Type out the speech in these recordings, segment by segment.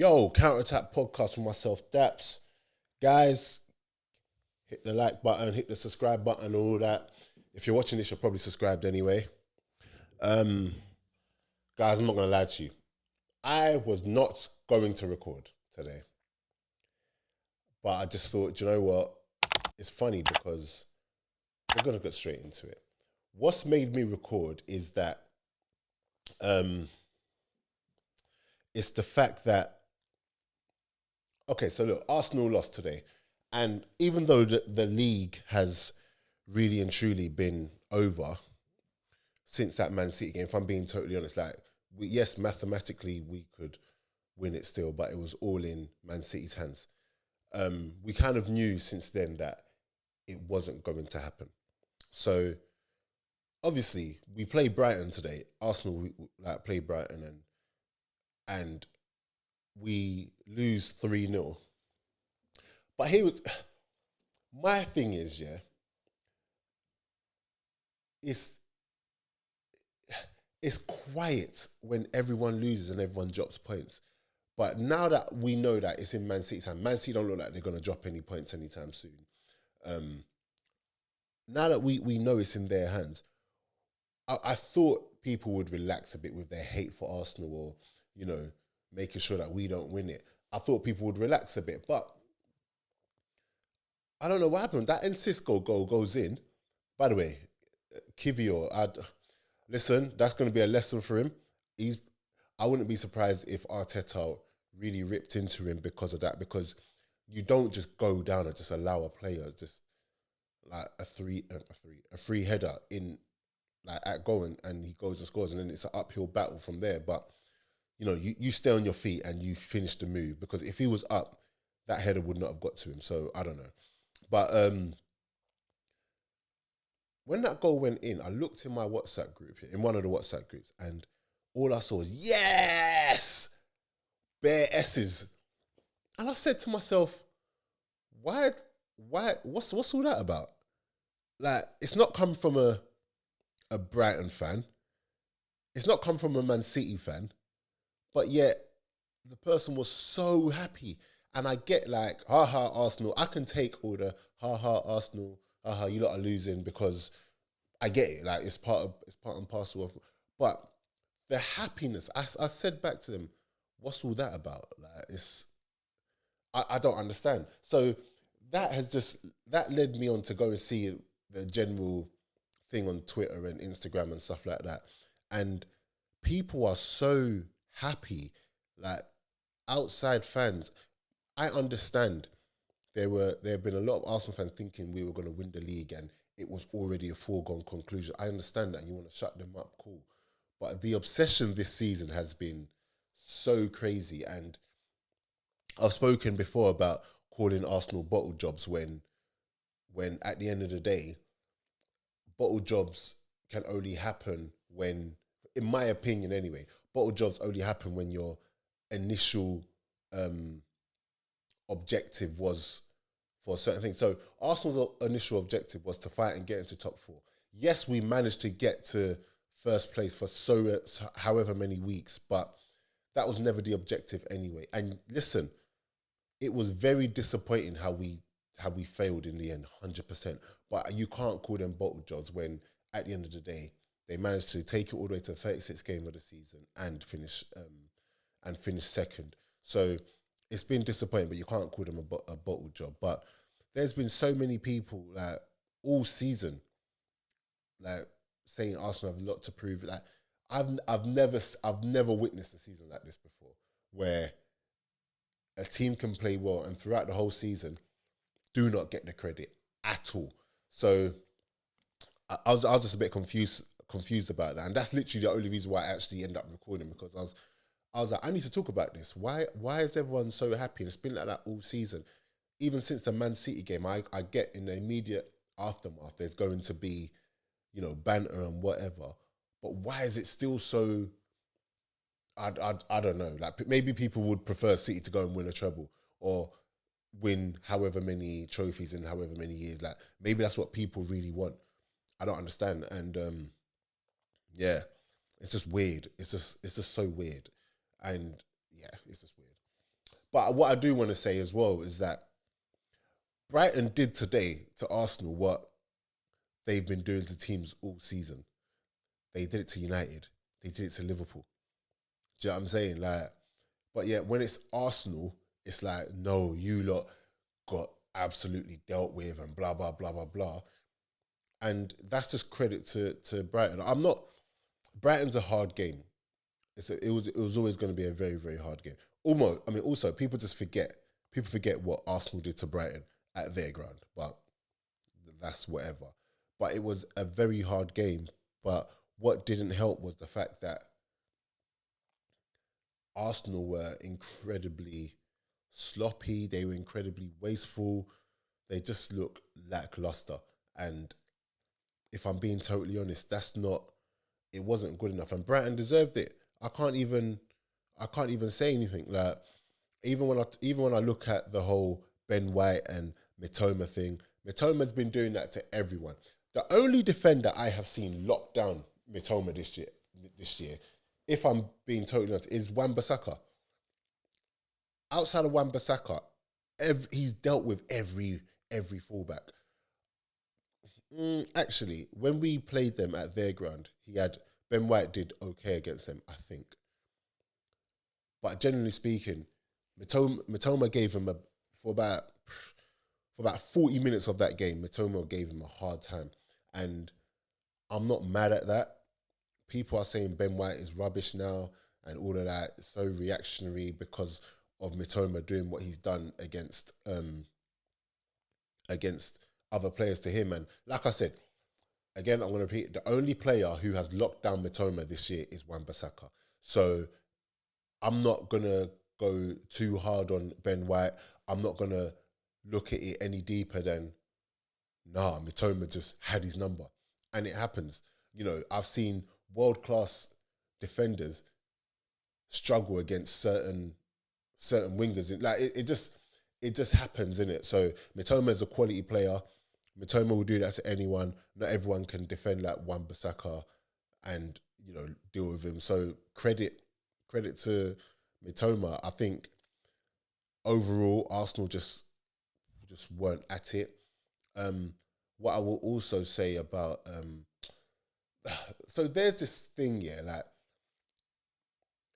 Yo, Counterattack Podcast with myself, Daps. Guys, hit the like button, hit the subscribe button, and all that. If you're watching this, you're probably subscribed anyway. Guys, I'm not going to lie to you. I was not going to record today. But I just thought, do you know what? It's funny because we're going to get straight into it. What's made me record is that it's the fact that, okay, so look, Arsenal lost today. And even though the league has really and truly been over since that Man City game, if I'm being totally honest, like, yes, mathematically we could win it still, but it was all in Man City's hands. We kind of knew since then that it wasn't going to happen. So obviously we play Brighton today. Arsenal we play Brighton and we lose 3-0. But here was my thing is, yeah, it's quiet when everyone loses and everyone drops points. But now that we know that it's in Man City's hand, Man City don't look like they're going to drop any points anytime soon. Now that we know it's in their hands, I thought people would relax a bit with their hate for Arsenal or, you know, making sure that we don't win it. I thought people would relax a bit, but I don't know what happened. That Enciso goal goes in. By the way, Kivior, listen, that's going to be a lesson for him. I wouldn't be surprised if Arteta really ripped into him because of that, because you don't just go down and just allow a player just like a free header in like at goal and he goes and scores, and then it's an uphill battle from there. But you know, you stay on your feet and you finish the move, because if he was up, that header would not have got to him. So I don't know. But when that goal went in, I looked in my WhatsApp group, in one of the WhatsApp groups, and all I saw was, yes! Bare S's. And I said to myself, why, what's all that about? Like, it's not come from a Brighton fan. It's not come from a Man City fan. But yet, the person was so happy. And I get like, ha Arsenal. I can take all the ha Arsenal, ha you lot are losing, because I get it. Like, it's part and parcel of. But the happiness, I said back to them, what's all that about? Like, I don't understand. So that led me on to go and see the general thing on Twitter and Instagram and stuff like that. And people are so happy. Like, outside fans, I understand there have been a lot of Arsenal fans thinking we were going to win the league and it was already a foregone conclusion. I understand that you want to shut them up, cool. But the obsession this season has been so crazy. And I've spoken before about calling Arsenal bottle jobs when at the end of the day, bottle jobs can only happen when, in my opinion anyway, bottle jobs only happen when your initial objective was for a certain thing. So Arsenal's initial objective was to fight and get into top four. Yes, we managed to get to first place for however many weeks, but that was never the objective anyway. And listen, it was very disappointing how we failed in the end, 100%. But you can't call them bottle jobs when at the end of the day they managed to take it all the way to the 36th game of the season and finish second. So it's been disappointing, but you can't call them a bottle job. But there's been so many people like all season, like saying Arsenal have a lot to prove. Like I've never witnessed a season like this before, where a team can play well and throughout the whole season do not get the credit at all. So I was just a bit confused about that, and that's literally the only reason why I actually ended up recording, because I was like, I need to talk about this. Why is everyone so happy? And it's been like that all season. Even since the Man City game, I get in the immediate aftermath, there's going to be, you know, banter and whatever. But why is it still so, I don't know. Like, maybe people would prefer City to go and win a treble or win however many trophies in however many years. Like, maybe that's what people really want. I don't understand. And yeah, it's just weird. It's just so weird. And yeah, it's just weird. But what I do want to say as well is that Brighton did today to Arsenal what they've been doing to teams all season. They did it to United. They did it to Liverpool. Do you know what I'm saying? Like, but yeah, when it's Arsenal, it's like, no, you lot got absolutely dealt with and blah, blah, blah, blah, blah. And that's just credit to Brighton. Brighton's a hard game. It was always going to be a very, very hard game. Almost, I mean, also, people forget what Arsenal did to Brighton at their ground, but that's whatever. But it was a very hard game. But what didn't help was the fact that Arsenal were incredibly sloppy. They were incredibly wasteful. They just look lackluster. And if I'm being totally honest, it wasn't good enough. And Brighton deserved it. I can't even say anything. Like even when I look at the whole Ben White and Mitoma thing, Mitoma's been doing that to everyone. The only defender I have seen lock down Mitoma this year, if I'm being totally honest, is Wan-Bissaka. Outside of Wan-Bissaka, he's dealt with every fullback. Actually, when we played them at their ground, Ben White did okay against them, I think. But generally speaking, Mitoma gave him for about 40 minutes of that game, Mitoma gave him a hard time. And I'm not mad at that. People are saying Ben White is rubbish now and all of that. It's so reactionary because of Mitoma doing what he's done against other players to him. And like I said, again, I'm going to repeat, the only player who has locked down Mitoma this year is Wan-Bissaka. So I'm not going to go too hard on Ben White. I'm not going to look at it any deeper than, Mitoma just had his number. And it happens. You know, I've seen world-class defenders struggle against certain wingers. Like it just happens, innit? So Mitoma is a quality player. Mitoma will do that to anyone. Not everyone can defend like Wan-Bissaka and, deal with him. So credit to Mitoma. I think overall Arsenal just weren't at it. What I will also say about so there's this thing, like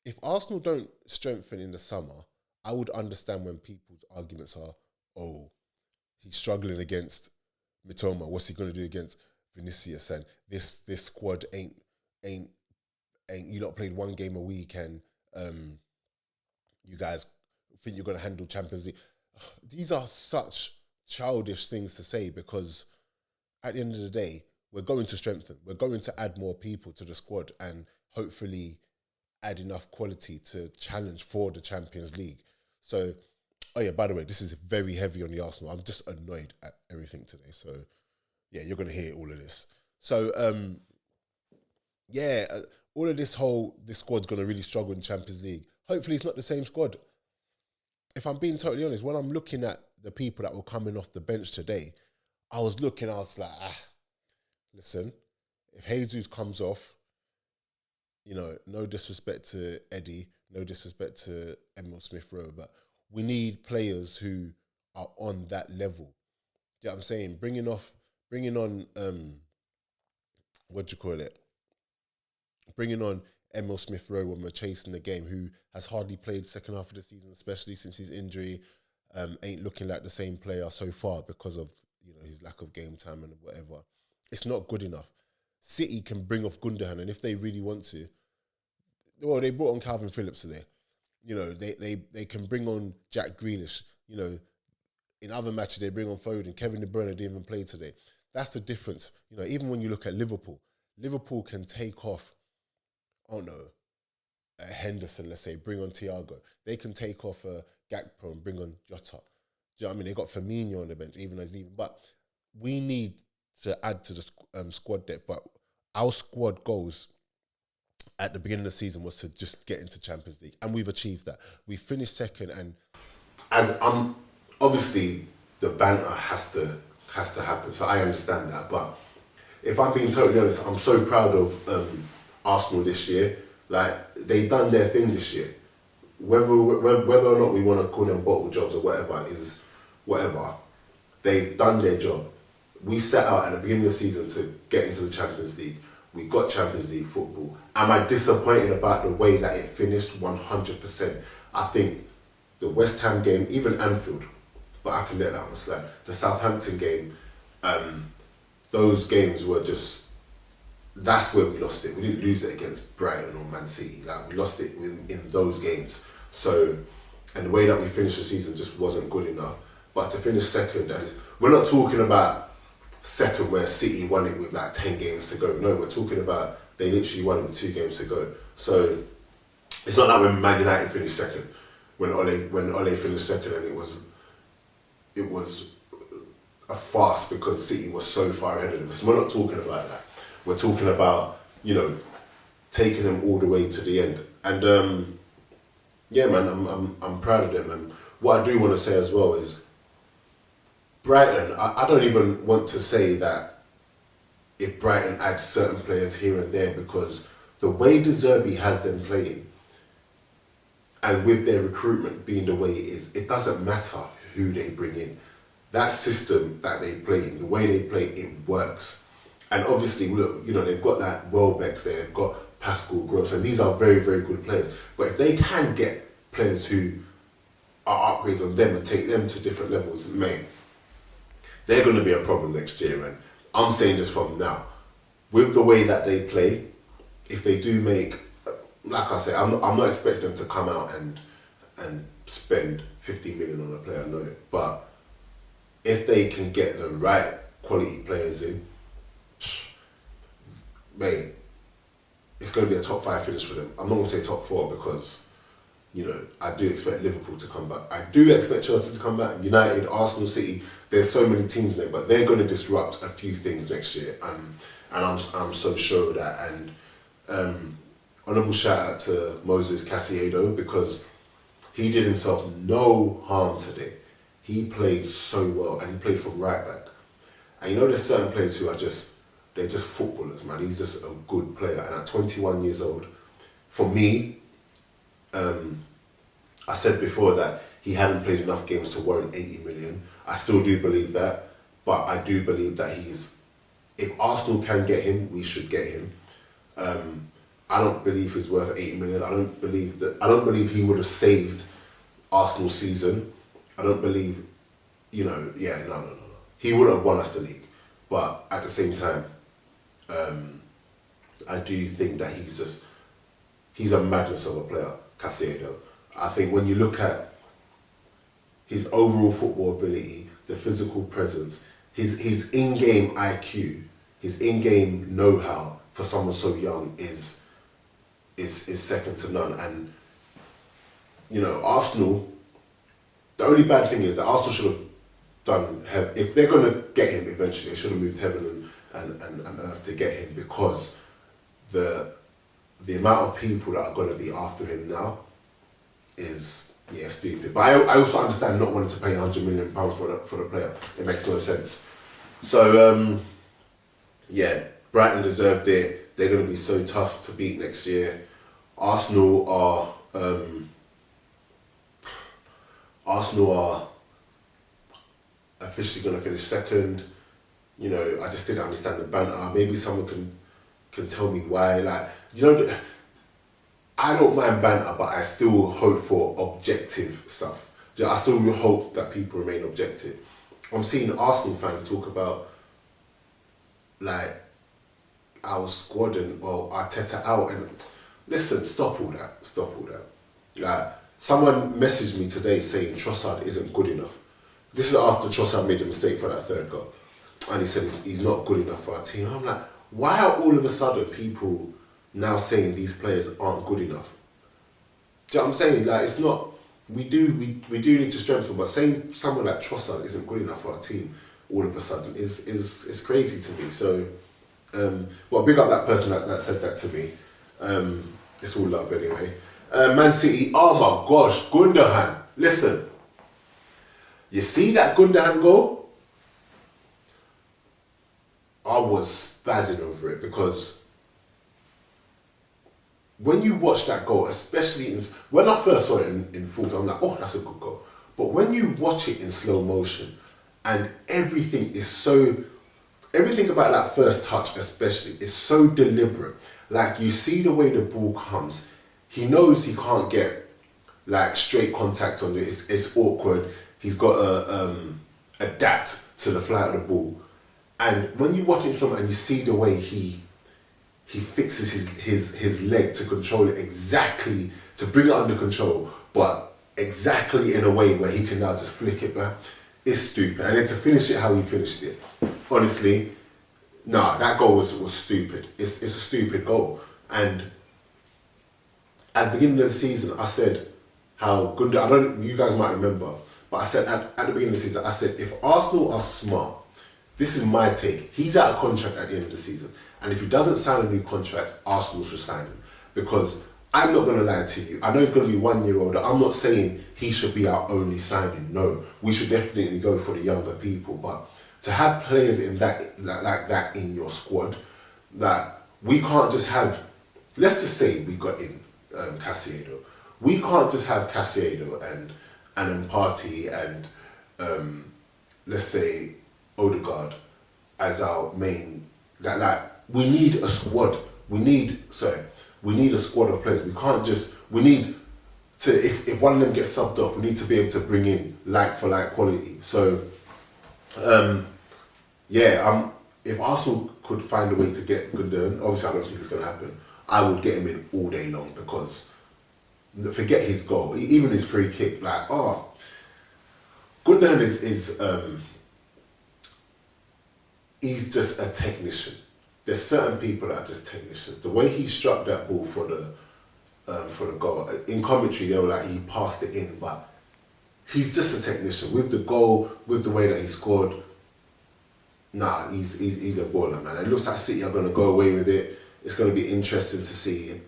if Arsenal don't strengthen in the summer, I would understand when people's arguments are, oh, he's struggling against Mitoma. What's he going to do against Vinicius? And this squad ain't you lot played one game a week and you guys think you're going to handle Champions League. These are such childish things to say because at the end of the day, we're going to strengthen. We're going to add more people to the squad and hopefully add enough quality to challenge for the Champions League. So, oh yeah, by the way, this is very heavy on the Arsenal. I'm just annoyed at everything today. So, yeah, you're going to hear all of this. So, all of this squad's going to really struggle in Champions League. Hopefully it's not the same squad. If I'm being totally honest, when I'm looking at the people that were coming off the bench today, I was like, listen, if Jesus comes off, no disrespect to Eddie, no disrespect to Emil Smith-Rowe, but we need players who are on that level. You know what I'm saying? Bringing on, Bringing on Emil Smith-Rowe when we're chasing the game, who has hardly played second half of the season, especially since his injury, ain't looking like the same player so far because of his lack of game time and whatever. It's not good enough. City can bring off Gundogan, and if they really want to, well, they brought on Calvin Phillips today. They can bring on Jack Grealish. In other matches they bring on Foden. Kevin De Bruyne didn't even play today. That's the difference. Even when you look at Liverpool can take off, I don't know, a Henderson, let's say, bring on Thiago. They can take off a Gakpo and bring on Jota. Do you know what I mean? They got Firmino on the bench, even though he's leaving. But we need to add to the squad depth. But our squad goals at the beginning of the season was to just get into Champions League, and we've achieved that. We finished second, and as obviously the banter has to happen. So I understand that, but if I'm being totally honest, I'm so proud of Arsenal this year. Like, they done their thing this year. whether or not we want to call them bottle jobs or whatever is whatever. They've done their job. We set out at the beginning of the season to get into the Champions League. We got Champions League football. Am I disappointed about the way that it finished? 100%. I think the West Ham game, even Anfield, but I can let that one slide. The Southampton game, those games were just, that's where we lost it. We didn't lose it against Brighton or Man City. Like, we lost it in those games. So, and the way that we finished the season just wasn't good enough. But to finish second, and we're not talking about second where City won it with like 10 games to go. No, we're talking about they literally won it with 2 games to go. So it's not like when Man United finished second, when Ole finished second, and it was a farce because City was so far ahead of them. So we're not talking about that. We're talking about, you know, taking them all the way to the end. And yeah, man, I'm proud of them. And what I do want to say as well is Brighton, I don't even want to say that if Brighton adds certain players here and there, because the way De Zerbi has them playing, and with their recruitment being the way it is, it doesn't matter who they bring in. That system that they play in, the way they play, it works. And obviously, look, you know, they've got that Welbeck's there, they've got Pascal Gross, and these are very, very good players. But if they can get players who are upgrades on them and take them to different levels, mate, they're going to be a problem next year, man. I'm saying this from now. With the way that they play, if they do make, like I say, I'm not expecting them to come out and spend 50 million on a player, no. But if they can get the right quality players in, mate, it's going to be a top 5 finish for them. I'm not going to say top 4 because, you know, I do expect Liverpool to come back. I do expect Chelsea to come back. United, Arsenal, City. There's so many teams there, but they're going to disrupt a few things next year. And I'm so sure of that. And honourable shout out to Moses Caicedo, because he did himself no harm today. He played so well, and he played from right back. And you know, there's certain players who are they're just footballers, man. He's just a good player. And at 21 years old, for me, I said before that he hadn't played enough games to warrant 80 million. I still do believe that, but I do believe that if Arsenal can get him, we should get him. I don't believe he's worth 80 million. I don't believe he would have saved Arsenal's season. I don't believe, you know, no. He wouldn't have won us the league. But at the same time, I do think that he's a madness of a player, Caicedo. I think when you look at his overall football ability, the physical presence, his in-game IQ, his in-game know-how for someone so young is second to none. And, you know, Arsenal, the only bad thing is that Arsenal should have done, if they're going to get him eventually, they should have moved heaven and earth to get him, because the amount of people that are going to be after him now is stupid. But I also understand not wanting to pay £100 million for the player. It makes no sense. So Brighton deserved it. They're going to be so tough to beat next year. Arsenal are officially going to finish second. You know, I just didn't understand the banter. Maybe someone can tell me why. Like, you know, I don't mind banter, but I still hope for objective stuff. You know, I still hope that people remain objective. I'm seeing Arsenal fans talk about, like, our squad and, well, Arteta out. And listen, stop all that. Like, someone messaged me today saying Trossard isn't good enough. This is after Trossard made a mistake for that third goal. And he said he's not good enough for our team. I'm like, why are all of a sudden people now saying these players aren't good enough? Do you know what I'm saying? Like, it's not, we do need to strengthen, but saying someone like Trossard isn't good enough for our team all of a sudden is crazy to me. So, well, big up that person that said that to me. It's all love anyway. Man City, oh my gosh, Gundogan. Listen, you see that Gundogan goal? I was spazzing over it because when you watch that goal, especially when I first saw it in full, I'm like, oh, that's a good goal. But when you watch it in slow motion, and everything about that first touch especially is so deliberate. Like, you see the way the ball comes. He knows he can't get like straight contact on it. It's awkward. He's got to adapt to the flight of the ball. And when you watch it from and you see the way he fixes his leg to control it exactly, to bring it under control, but exactly in a way where he can now just flick it back. It's stupid. And then to finish it how he finished it, honestly, nah, that goal was stupid. It's a stupid goal. And at the beginning of the season, I said how Gundogan, you guys might remember, but I said at the beginning of the season, I said, if Arsenal are smart, this is my take, he's out of contract at the end of the season. And if he doesn't sign a new contract, Arsenal should sign him. Because I'm not going to lie to you, I know he's going to be 1 year older. I'm not saying he should be our only signing. No, we should definitely go for the younger people. But to have players in that like that in your squad, that we can't just have, let's just say we got in Caicedo. We can't just have Caicedo and Partey and let's say Odegaard as our main. Like we need a squad. We need a squad of players. We can't just. We need to. If one of them gets subbed off, we need to be able to bring in like for like quality. So, if Arsenal could find a way to get Gundogan, obviously I don't think it's going to happen. I would get him in all day long because forget his goal, even his free kick. Like, Gundogan is he's just a technician. There's certain people that are just technicians. The way he struck that ball for the goal, in commentary they were like he passed it in, but he's just a technician. With the goal, with the way that he scored, nah, he's a baller, man. It looks like City are going to go away with it. It's going to be interesting to see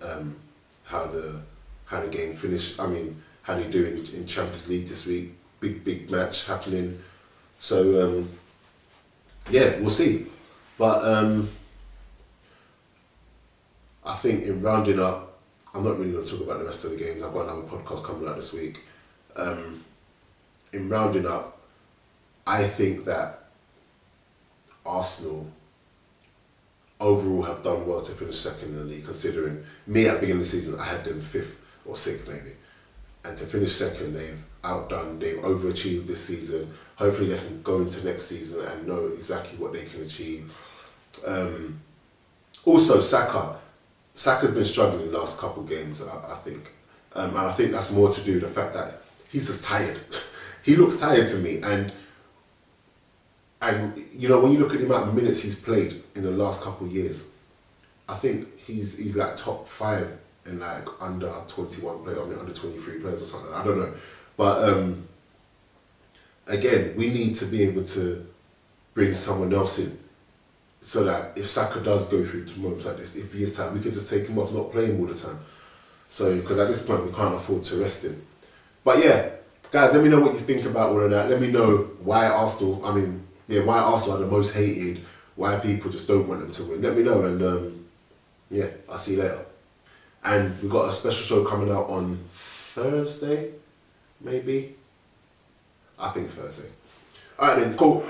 how the game finish. I mean, how they do in Champions League this week. Big match happening. So we'll see. But I think in rounding up, I'm not really going to talk about the rest of the games. I've got another podcast coming out this week. In rounding up, I think that Arsenal overall have done well to finish second in the league, considering me at the beginning of the season, I had them 5th or 6th maybe. And to finish second, they've overachieved this season. Hopefully they can go into next season and know exactly what they can achieve. Also, Saka's been struggling in the last couple of games, I think. And I think that's more to do with the fact that he's just tired. He looks tired to me. And you know, when you look at the amount of minutes he's played in the last couple of years, I think he's like top 5 in like under 21 players, under 23 players or something. I don't know. But again, we need to be able to bring someone else in so that if Saka does go through moments like this, if he is tired, we can just take him off, not play him all the time. So, because at this point we can't afford to rest him. But yeah, guys, let me know what you think about all of that. Let me know why Arsenal are the most hated, why people just don't want them to win. Let me know, and I'll see you later. And we've got a special show coming out on Thursday, maybe? I think Thursday. Alright then, cool.